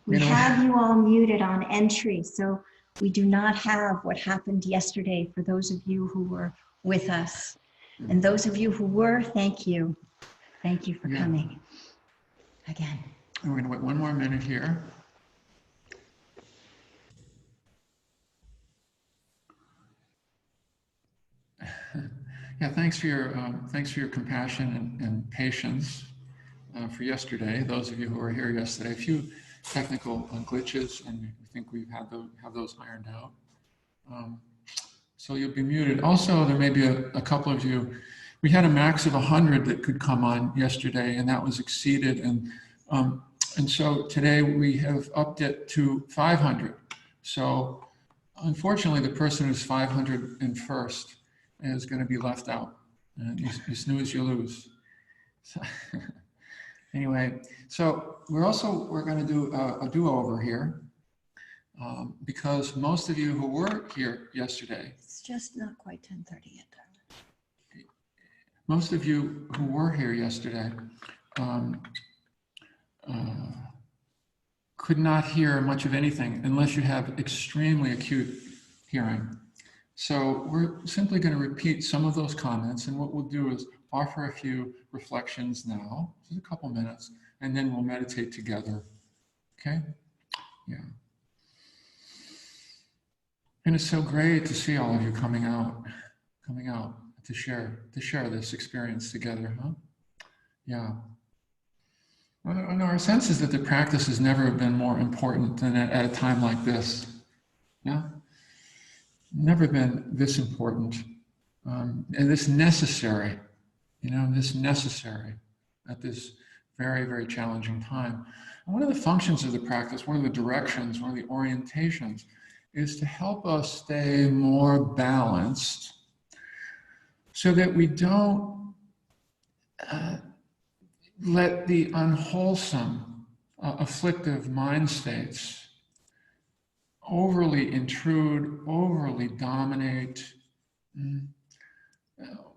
We have you all muted on entry, so we do not have what happened yesterday for those of you who were with us. And those of you who were, thank you. Thank you for coming again. We're going to wait one more minute here. Yeah, thanks for your compassion and patience for yesterday. Those of you who were here yesterday, a few technical glitches, and we think we have those ironed out. So you'll be muted. Also, there may be a couple of you. We had a max of 100 that could come on yesterday, and that was exceeded. And so today we have upped it to 500. So unfortunately, the person who's 501st is going to be left out. And you snooze, you lose. So anyway, so we're going to do a do-over here because most of you who were here yesterday. It's just not quite 10:30 yet. Most of you who were here yesterday could not hear much of anything unless you have extremely acute hearing. So we're simply going to repeat some of those comments, and what we'll do is offer a few reflections now, just a couple minutes, and then we'll meditate together. Okay? Yeah. And it's so great to see all of you coming out to share this experience together, huh? Yeah. And our sense is that the practice has never been more important than at a time like this. Yeah? Never been this important. And this necessary, this necessary at this very, very challenging time. And one of the functions of the practice, one of the directions, one of the orientations is to help us stay more balanced so that we don't let the unwholesome, afflictive mind states overly intrude, overly dominate,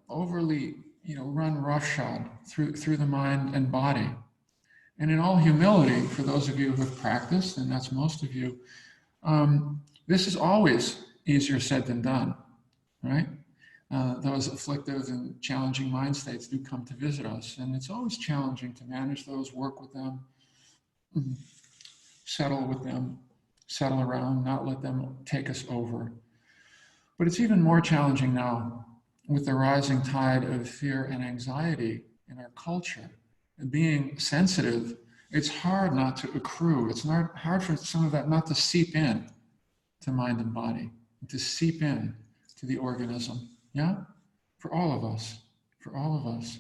overly, run roughshod through the mind and body. And in all humility, for those of you who have practiced, and that's most of you, this is always easier said than done, right? Those afflictive and challenging mind states do come to visit us, and it's always challenging to manage those, work with them, settle with them, settle around, not let them take us over. But it's even more challenging now with the rising tide of fear and anxiety in our culture. And being sensitive, it's hard not to accrue. It's not hard for some of that not to seep in to mind and body, to seep in to the organism. Yeah? For all of us. For all of us.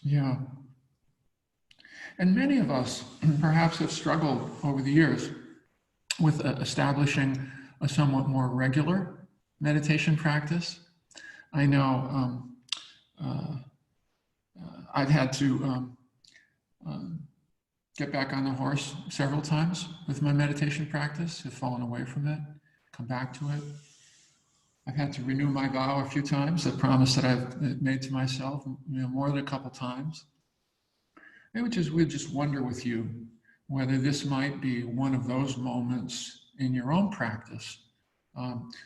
Yeah. And many of us perhaps have struggled over the years with establishing a somewhat more regular meditation practice. I know I've had to get back on the horse several times with my meditation practice, have fallen away from it, come back to it. I've had to renew my vow a few times, the promise that I've made to myself, more than a couple times. We just wonder with you whether this might be one of those moments in your own practice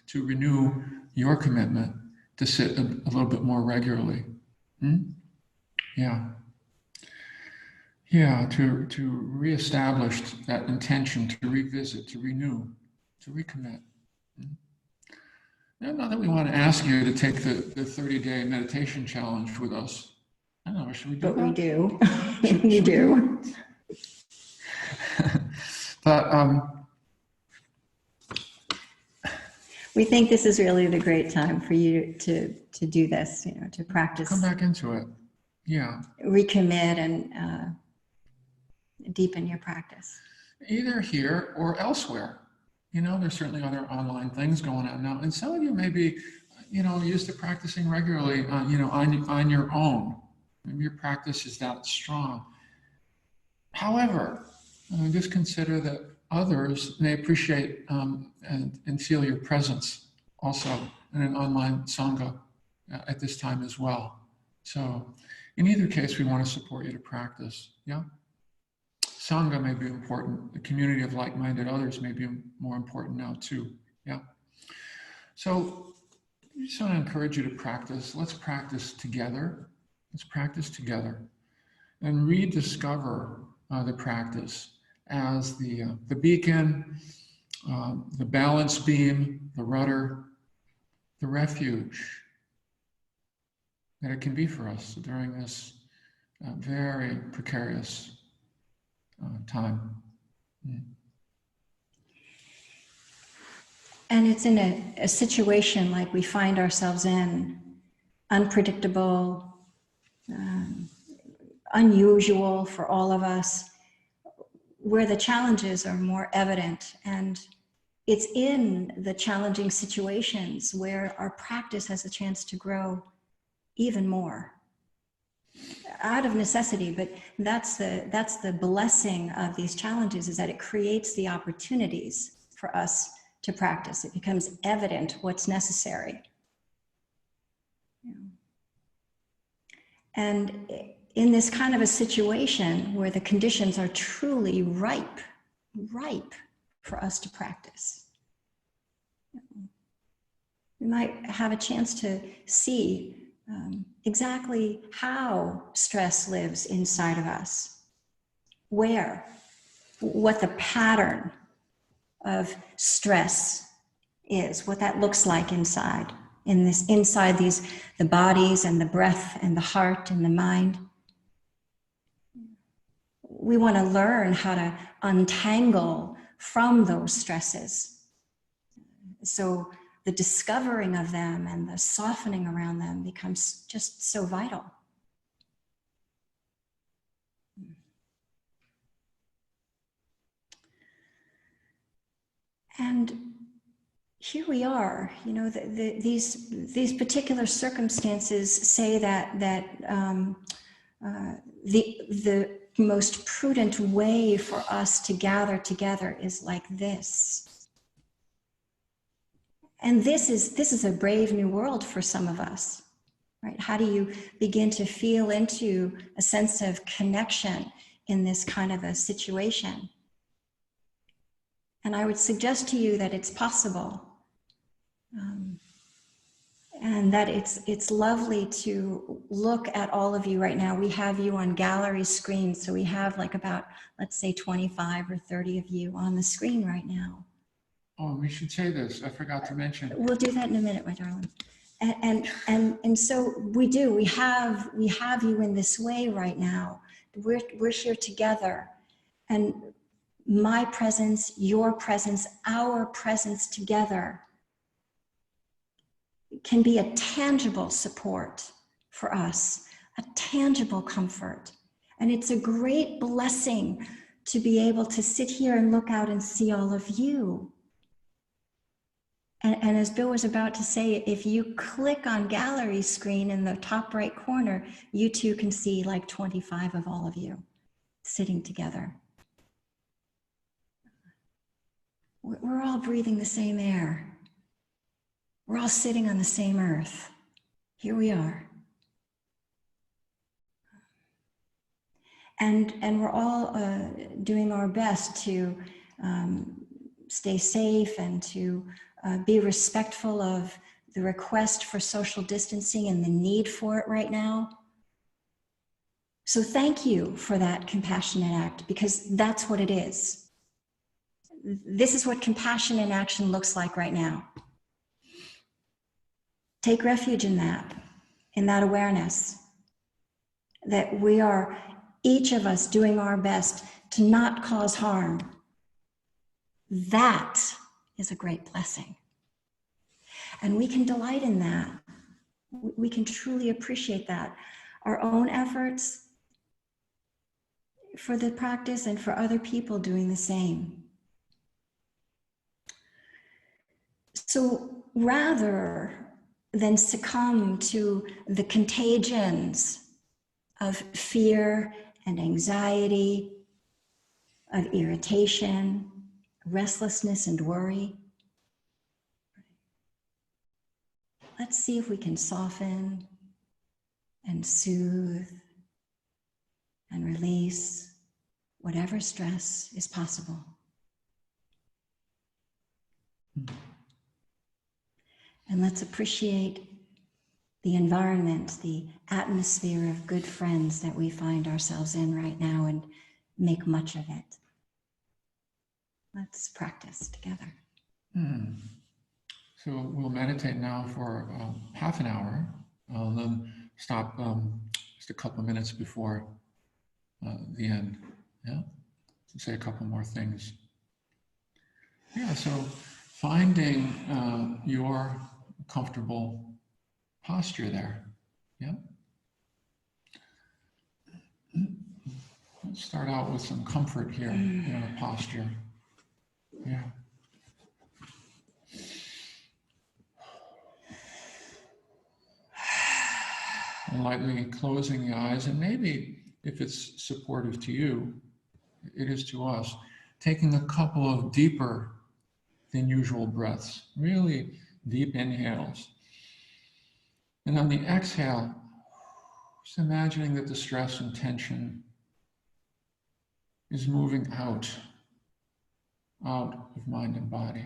to renew your commitment to sit a little bit more regularly. Yeah. Yeah, to reestablish that intention, to revisit, to renew, to recommit. Now, not that we want to ask you to take the 30-day meditation challenge with us. I don't know, should we do that? But we do. We do. But we think this is really the great time for you to do this, to practice. Come back into it. Yeah. Recommit and deepen your practice. Either here or elsewhere. There's certainly other online things going on now. And some of you may be, used to practicing regularly, on your own. Maybe your practice is that strong. However, just consider that others may appreciate and feel your presence also in an online Sangha at this time as well. So in either case, we want to support you to practice. Yeah? Sangha may be important. The community of like-minded others may be more important now too. Yeah. So I just want to encourage you to practice. Let's practice together. Let's practice together and rediscover the practice as the beacon, the balance beam, the rudder, the refuge that it can be for us during this very precarious time. Mm. And it's in a situation like we find ourselves in, unpredictable, unusual for all of us, where the challenges are more evident. And it's in the challenging situations where our practice has a chance to grow even more. Out of necessity, but that's the blessing of these challenges, is that it creates the opportunities for us to practice. It becomes evident what's necessary. And in this kind of a situation where the conditions are truly ripe for us to practice, we might have a chance to see exactly how stress lives inside of us, what the pattern of stress is, what that looks like inside the bodies and the breath and the heart and the mind. We want to learn how to untangle from those stresses. So the discovering of them and the softening around them becomes just so vital. And here we are, these particular circumstances say that the most prudent way for us to gather together is like this. And this is a brave new world for some of us, right? How do you begin to feel into a sense of connection in this kind of a situation? And I would suggest to you that it's possible, and that it's lovely to look at all of you right now. We have you on gallery screen, so we have like about, let's say 25 or 30 of you on the screen right now. Oh, we should say this. I forgot to mention. We'll do that in a minute, my darling. And so we have you in this way right now. We're here together, and my presence, your presence, our presence together can be a tangible support for us, a tangible comfort. And it's a great blessing to be able to sit here and look out and see all of you. And as Bill was about to say, if you click on gallery screen in the top right corner, you too can see like 25 of all of you sitting together. We're all breathing the same air. We're all sitting on the same earth. Here we are. And we're all doing our best to stay safe and to be respectful of the request for social distancing and the need for it right now. So thank you for that compassionate act, because that's what it is. This is what compassion in action looks like right now. Take refuge in that awareness that we are, each of us, doing our best to not cause harm. That is a great blessing. And we can delight in that. We can truly appreciate that. Our own efforts for the practice and for other people doing the same. So rather than succumb to the contagions of fear and anxiety, of irritation, restlessness and worry, let's see if we can soften and soothe and release whatever stress is possible. And let's appreciate the environment, the atmosphere of good friends that we find ourselves in right now and make much of it. Let's practice together. So we'll meditate now for half an hour, then stop just a couple of minutes before the end. Yeah, to say a couple more things. Yeah, so finding your comfortable posture there. Yeah. Let's start out with some comfort here in our posture. Yeah. And lightly closing the eyes, and maybe if it's supportive to you, it is to us, taking a couple of deeper than usual breaths, really deep inhales. And on the exhale, just imagining that the stress and tension is moving out of mind and body.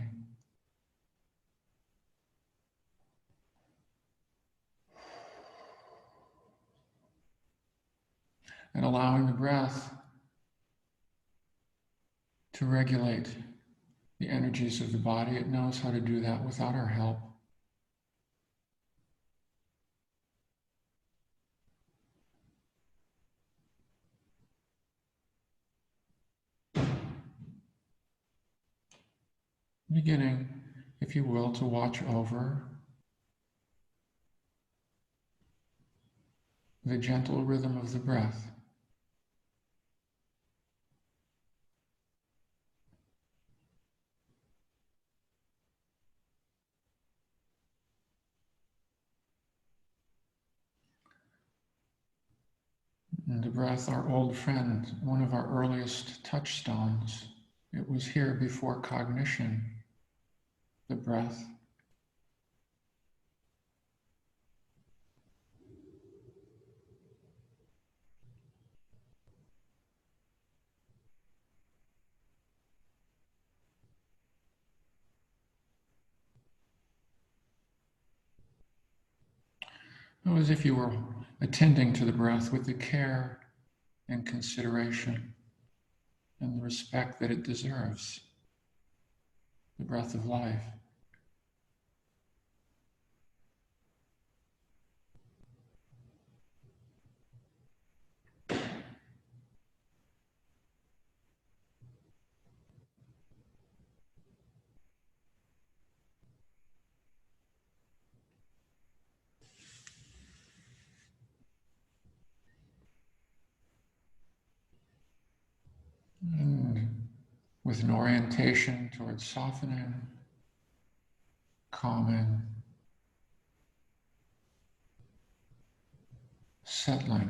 And allowing the breath to regulate the energies of the body. It knows how to do that without our help. Beginning, if you will, to watch over the gentle rhythm of the breath. And the breath, our old friend, one of our earliest touchstones. It was here before cognition, the breath. It was as if you were attending to the breath with the care and consideration and the respect that it deserves, the breath of life. And with an orientation towards softening, calming, settling.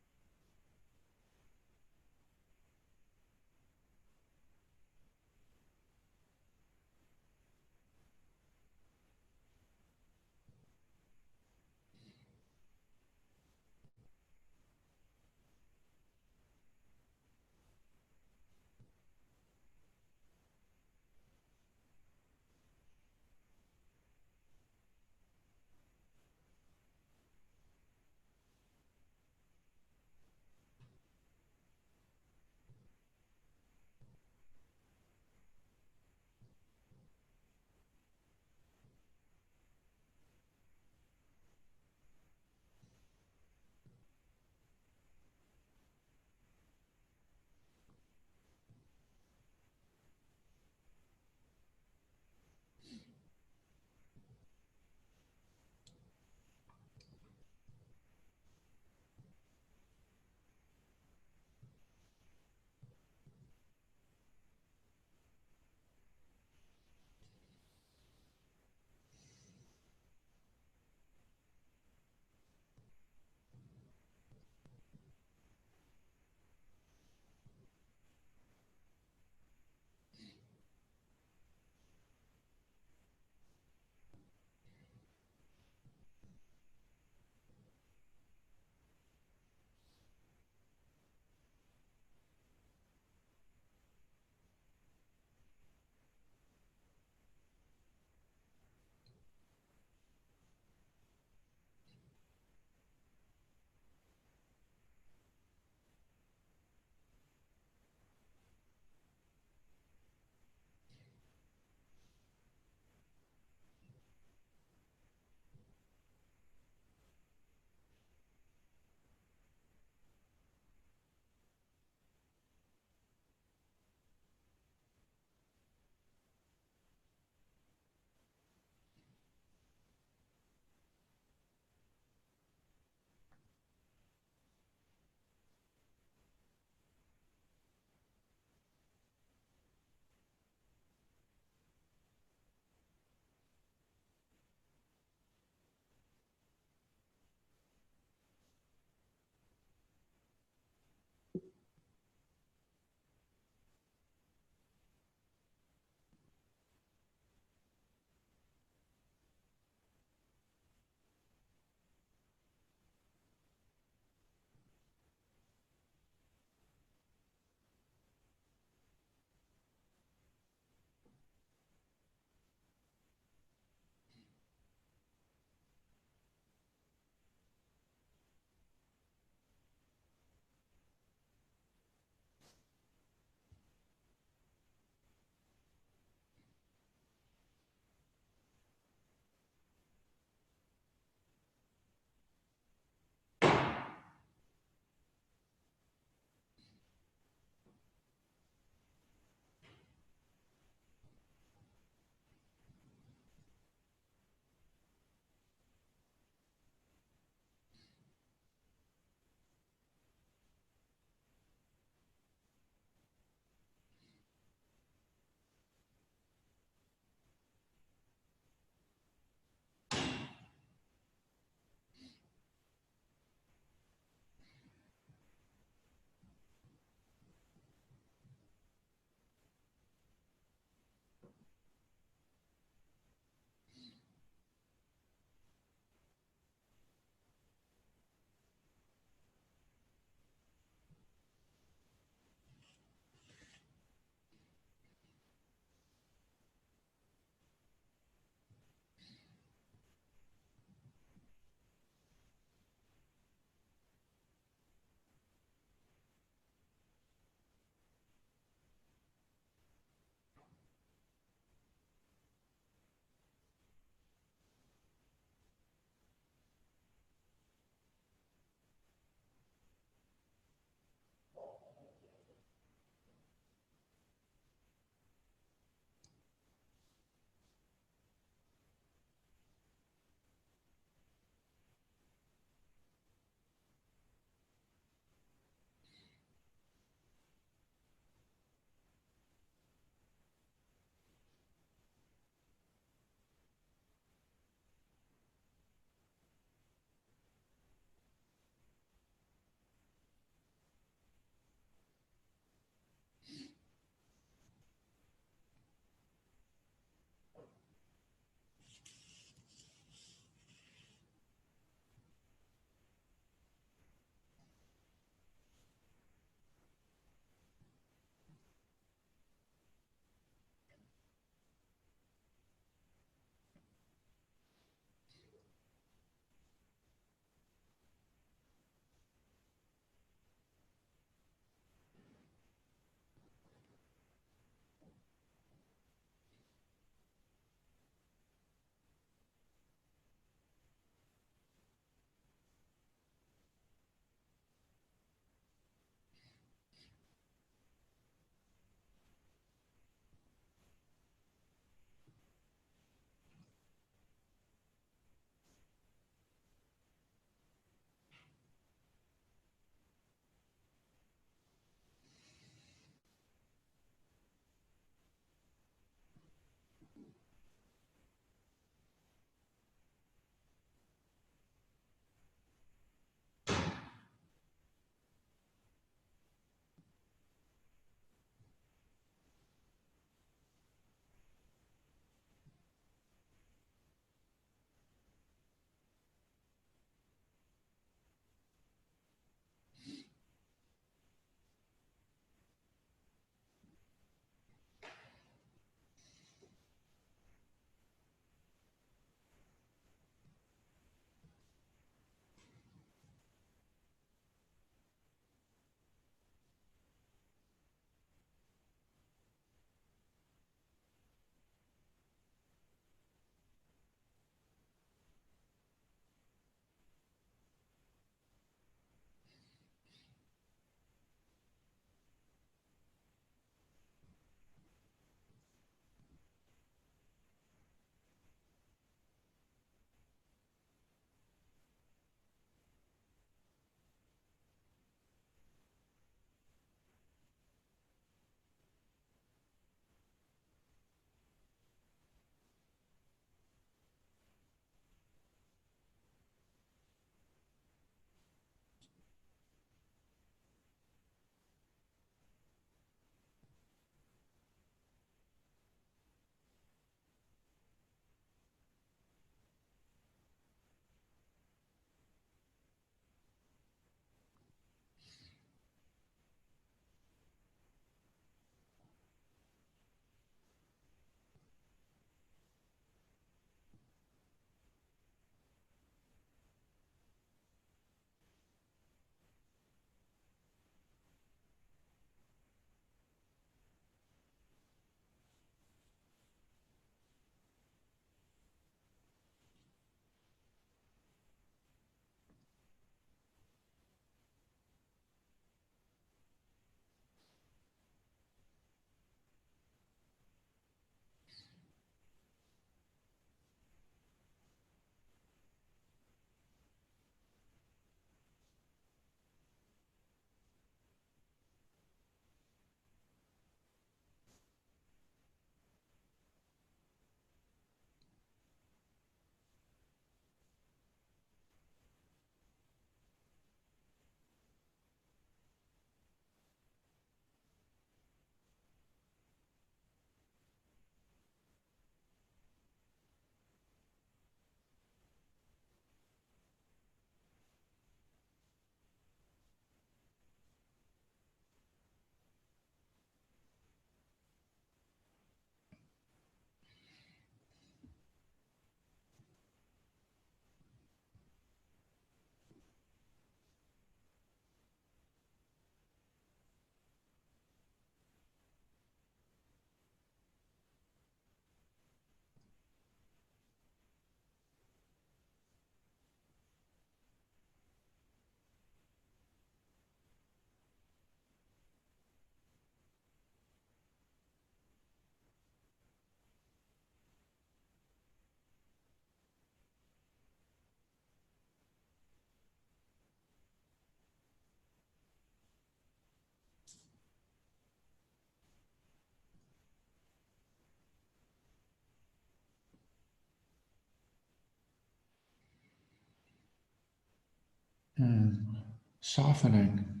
Softening.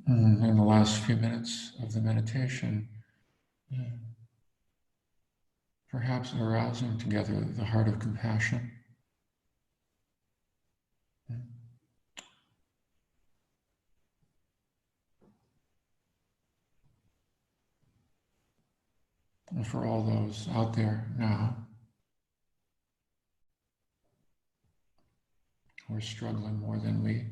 In the last few minutes of the meditation, perhaps arousing together the heart of compassion. And for all those out there now who are struggling more than we.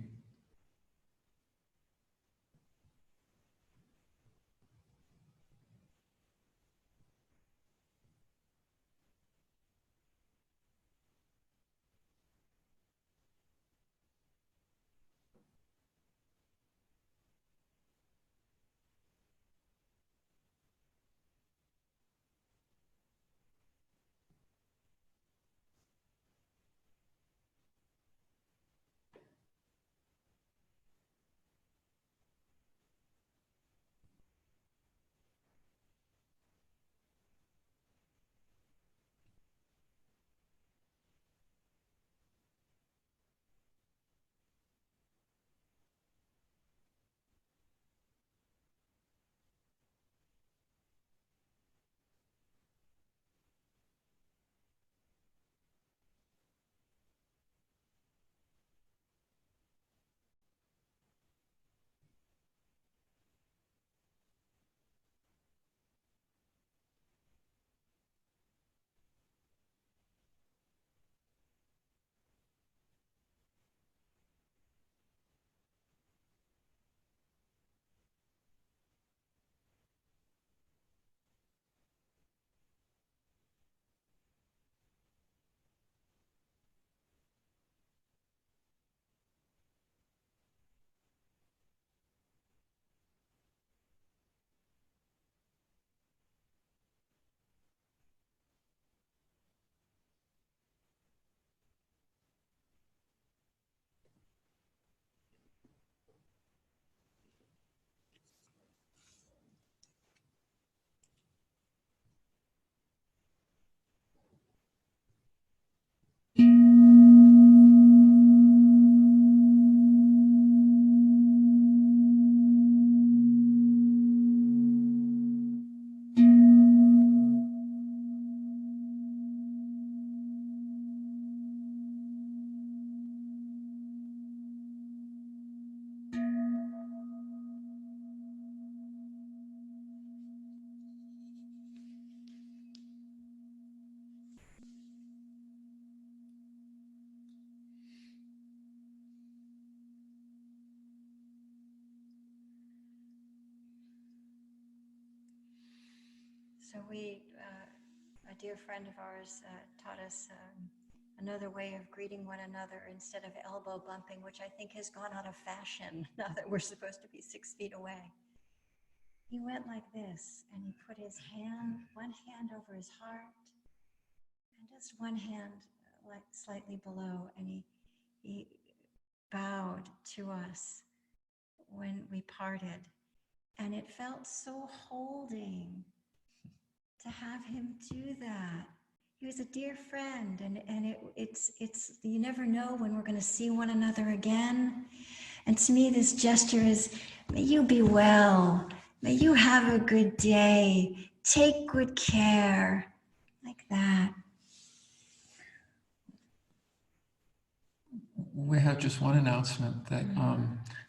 So a dear friend of ours taught us another way of greeting one another instead of elbow bumping, which I think has gone out of fashion now that we're supposed to be 6 feet away. He went like this, and he put his one hand over his heart, and just one hand like slightly below, and he bowed to us when we parted. And it felt so holding to have him do that. He was a dear friend, and it's you never know when we're going to see one another again. And to me, this gesture is, may you be well, may you have a good day, take good care, like that. We have just one announcement that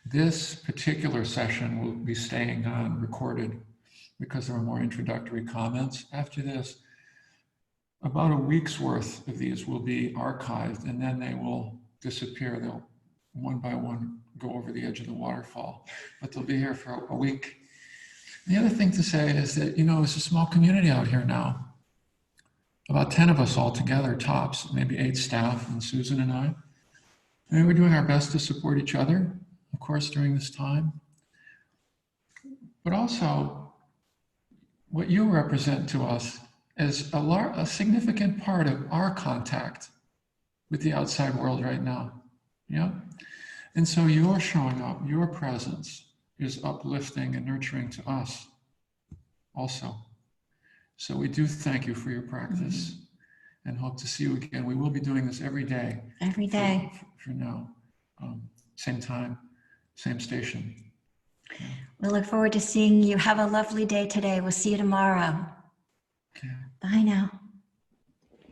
this particular session will be staying on recorded because there are more introductory comments. After this, about a week's worth of these will be archived, and then they will disappear. They'll one by one go over the edge of the waterfall, but they'll be here for a week. The other thing to say is that, it's a small community out here now. About 10 of us all together, tops, maybe 8 staff, and Susan and I. And we're doing our best to support each other, of course, during this time. But also, what you represent to us is a significant part of our contact with the outside world right now. Yeah? And so your showing up, your presence is uplifting and nurturing to us also. So we do thank you for your practice and hope to see you again. We will be doing this every day. Every day. For now. Same time, same station. Yeah. We look forward to seeing you. Have a lovely day today. We'll see you tomorrow. Okay. Bye now.